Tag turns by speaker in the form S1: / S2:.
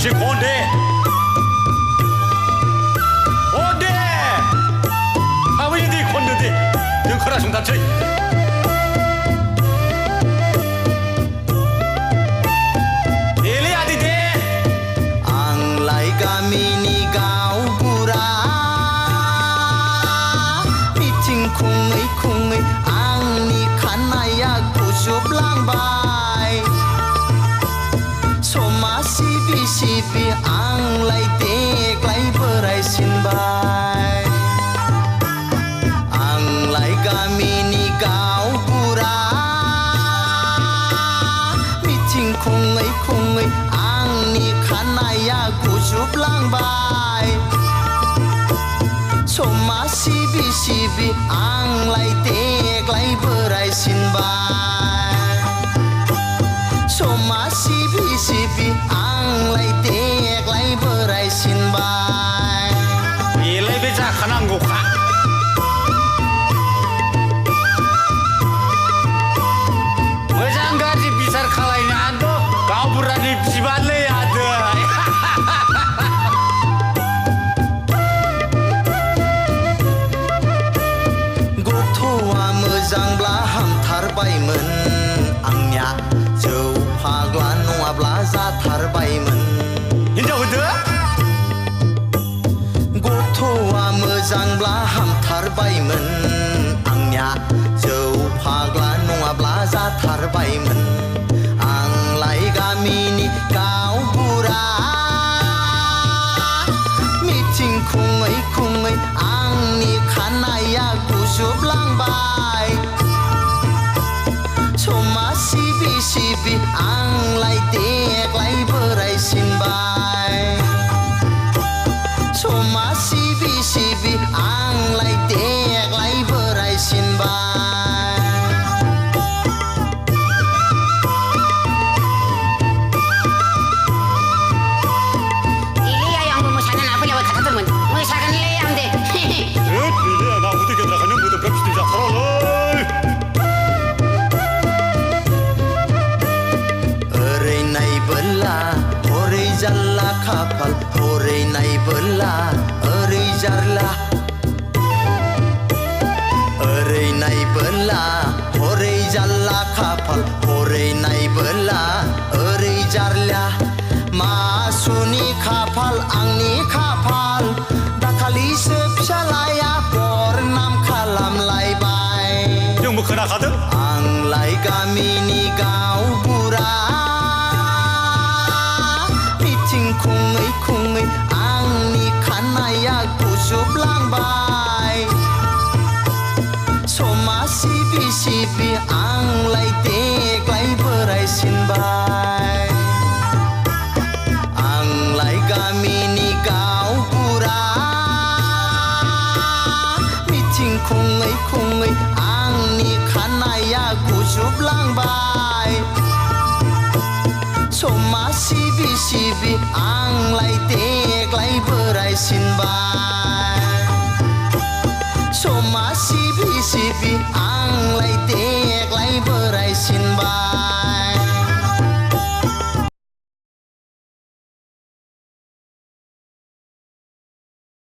S1: 당신 뭔데? 뭔데? 아버지들이 건는데 등커라 중단처.
S2: गामिनि गावबुरा मिथिं खुङै खुङै आंनि खानाया गुजोबलांबाय समा सिबि सिबि आंलाय देग्लाय बोरायसिनबाय आंलाय गामिनि गावबुरा मिथिं खुङै खुङै आंनि खानाया गुजोबलांबाय समा सिबि सिबि आंलाय देग्लाय बोरायसिनबाय समा सिबि सिबि आंलाय देग्लाय बोरायसिनबाय
S1: बेलाय बे जाखानांगौखा मोजां गाज्रि बिसार खालायनो आंथ' गावबुरानि बिबानलै आदै
S2: गथ'आ मोजांब्ला हामथारबायमोन आंनिया जौ फाग्ला नङाब्ला जाथारबायमोन
S1: हिनजाव होदो
S2: गथ'आ मोजांब्ला हामथारबायमोन आंनिया जौ फाग्ला नङाब्ला जाथारबायमोन आंलाय गामिनि गावबुरा मिथिं खुङै खुङै आंनि खानाया गुजोबलांबाय समा सिबि सिबि आंलाय देग्लाय बोरायसिनबाय समा सिबि सिबि आंलाय देग्लाय बोरायसिनबाय
S3: 이리야 양부 모사는 아버지와 같았더만 모사는 내 양대
S1: 빌리야 나 어떻게 들어가냐 무덤 벽시들 잡살아
S2: ओरै नायबोला हरै जारला खाफाल हरै नायबोला ओरै जारला ओरै नायबोला हरै जारला खाफाल हरै नायबोला ओरै जारला मासुनि खाफाल आंनि खाफाल दाखालिसो फिसालाया हरनाम खालामलायबाय
S1: जोंबो खोनाखादों
S2: आंलाय गामिनि गावबुरा मिथिं खुङै खुङै आंनि खानाया गुजोबलांबाय समा सिबि सिबि आंलाय देग्लाय बोरायसिनबाय आंलाय गामिनि गावबुरा मिथिं खुङै खुङै आंनि खानाया गुजोबलांबाय समा सिबि सिबि आंलाय देग्लाय बोरायसिनबाय समा सिबि सिबि